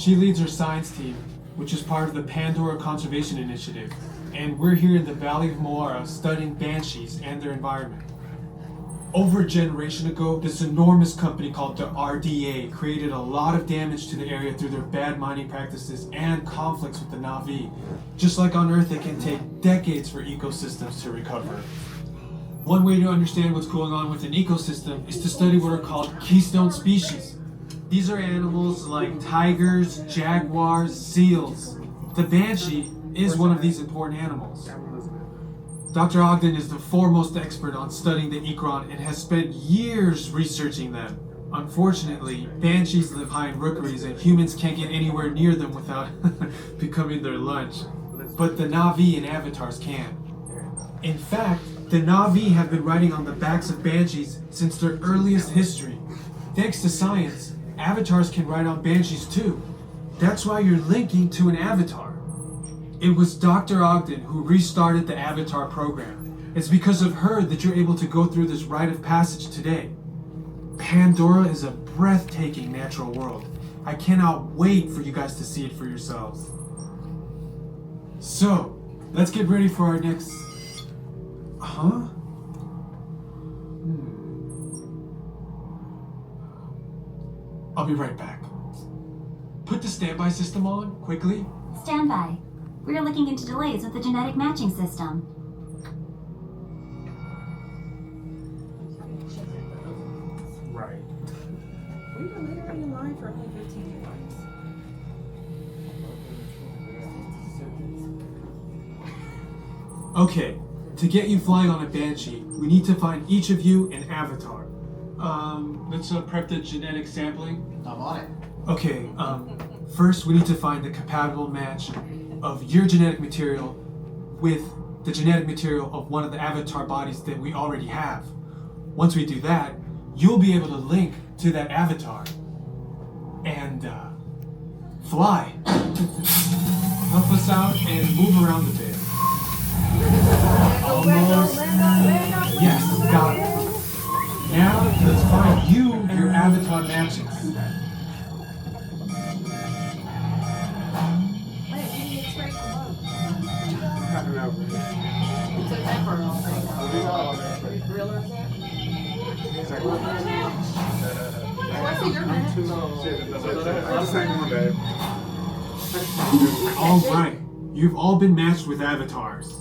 She leads her science team, which is part of the Pandora Conservation Initiative, and we're here in the Valley of Moara studying banshees and their environment. Over a generation ago, this enormous company called the RDA created a lot of damage to the area through their bad mining practices and conflicts with the Na'vi. Just like on Earth, it can take decades for ecosystems to recover. One way to understand what's going on with an ecosystem is to study what are called keystone species. These are animals like tigers, jaguars, seals. The banshee is one of these important animals. Dr. Ogden is the foremost expert on studying the Ikran and has spent years researching them. Unfortunately, banshees live high in rookeries and humans can't get anywhere near them without becoming their lunch. But the Na'vi and avatars can. In fact, the Na'vi have been riding on the backs of banshees since their earliest history. Thanks to science, avatars can ride on banshees too. That's why you're linking to an avatar. It was Dr. Ogden who restarted the Avatar program. It's because of her that you're able to go through this rite of passage today. Pandora is a breathtaking natural world. I cannot wait for you guys to see it for yourselves. So, let's get ready for our next... Huh? I'll be right back. Put the standby system on, quickly. Standby. We're looking into delays with the genetic matching system. Right. We were literally in line for a whole 15 minutes. Okay, to get you flying on a banshee, we need to find each of you an avatar. Let's prep the genetic sampling. I'm on it. Okay, first we need to find the compatible match of your genetic material with the genetic material of one of the avatar bodies that we already have. Once we do that, you'll be able to link to that avatar and fly. Help us out and move around a bit. Almost. Yes, got it. Now, let's find you and your avatar matches. Alright, you've all been matched with avatars.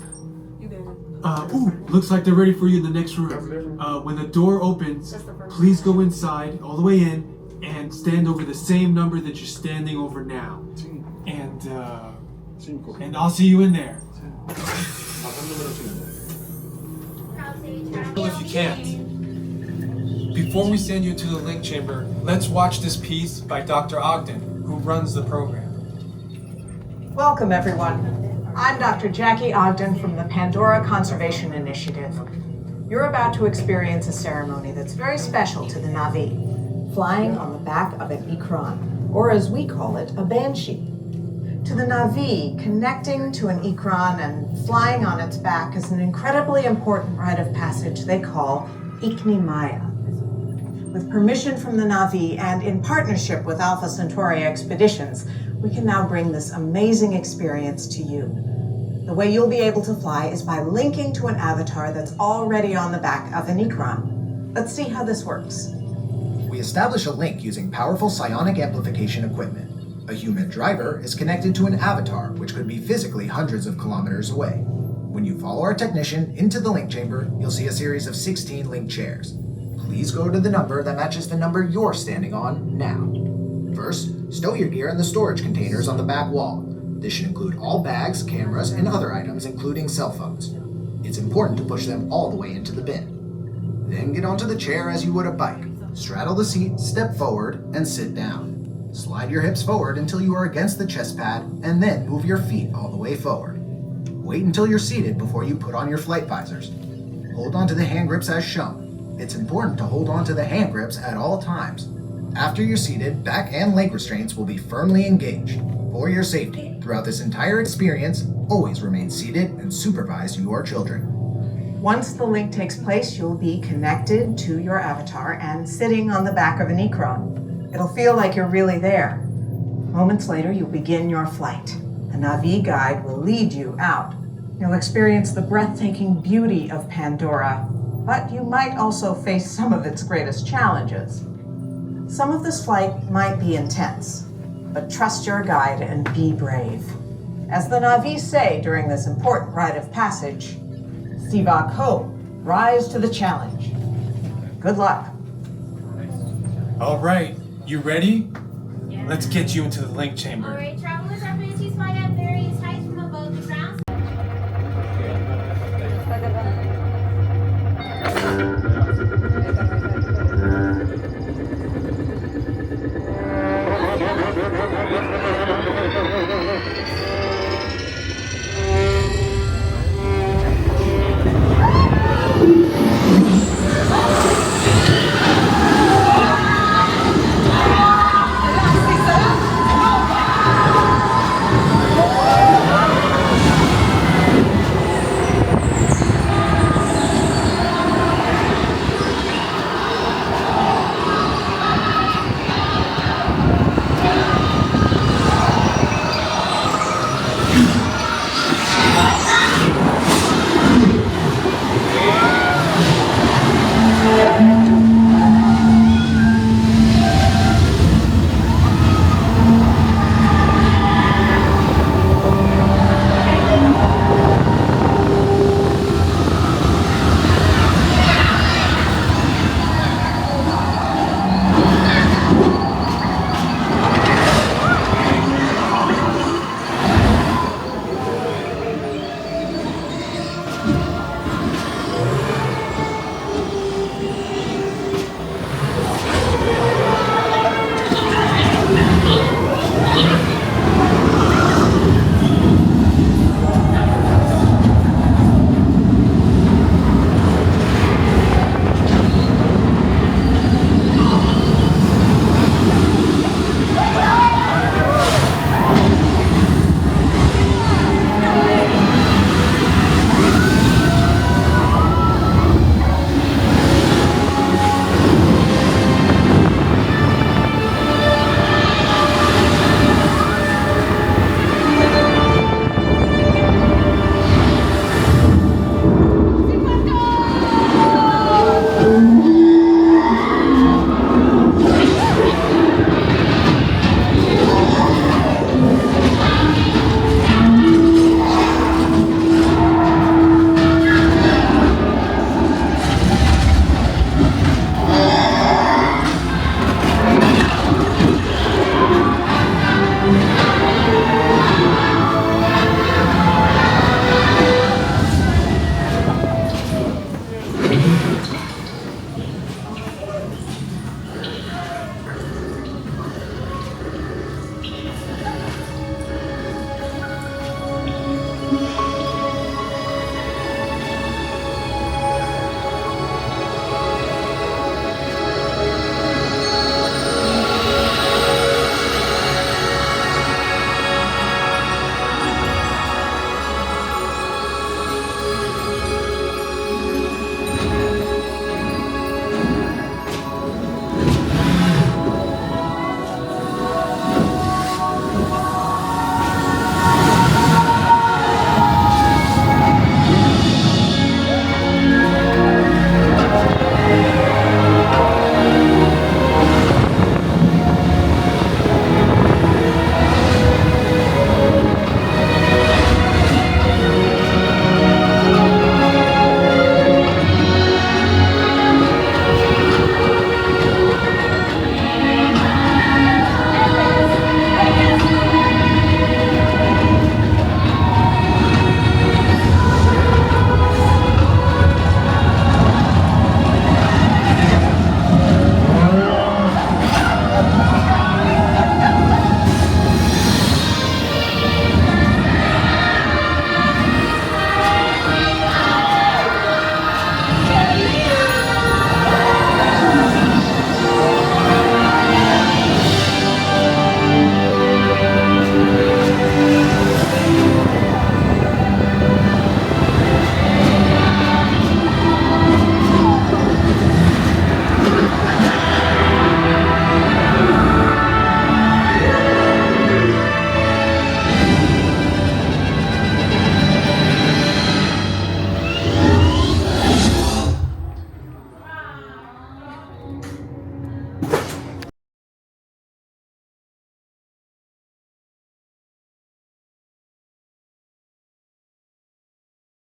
Looks like they're ready for you in the next room. When the door opens, please go inside, all the way in, and stand over the same number that you're standing over now. And I'll see you in there. If you can't. Before we send you to the link chamber, let's watch this piece by Dr. Ogden, who runs the program. Welcome, everyone. I'm Dr. Jackie Ogden from the Pandora Conservation Initiative. You're about to experience a ceremony that's very special to the Na'vi, flying on the back of an Ikran, or as we call it, a banshee. To the Na'vi, connecting to an Ikran and flying on its back is an incredibly important rite of passage they call Ikni Maya. With permission from the Na'vi and in partnership with Alpha Centauri Expeditions, we can now bring this amazing experience to you. The way you'll be able to fly is by linking to an avatar that's already on the back of an Ikran. Let's see how this works. We establish a link using powerful psionic amplification equipment. A human driver is connected to an avatar, which could be physically hundreds of kilometers away. When you follow our technician into the link chamber, you'll see a series of 16 link chairs. Please go to the number that matches the number you're standing on now. First, stow your gear in the storage containers on the back wall. This should include all bags, cameras, and other items, including cell phones. It's important to push them all the way into the bin. Then get onto the chair as you would a bike. Straddle the seat, step forward, and sit down. Slide your hips forward until you are against the chest pad, and then move your feet all the way forward. Wait until you're seated before you put on your flight visors. Hold onto the hand grips as shown. It's important to hold onto the hand grips at all times. After you're seated, back and leg restraints will be firmly engaged. For your safety, throughout this entire experience, always remain seated and supervise your children. Once the link takes place, you'll be connected to your avatar and sitting on the back of an Ikran. It'll feel like you're really there. Moments later, you'll begin your flight. A Na'vi guide will lead you out. You'll experience the breathtaking beauty of Pandora, but you might also face some of its greatest challenges. Some of this flight might be intense, but trust your guide and be brave. As the Na'vi say during this important rite of passage, Sivak Ho, rise to the challenge. Good luck. All right, you ready? Let's get you into the link chamber. Alright, travelers are free to fly at various heights from above the ground.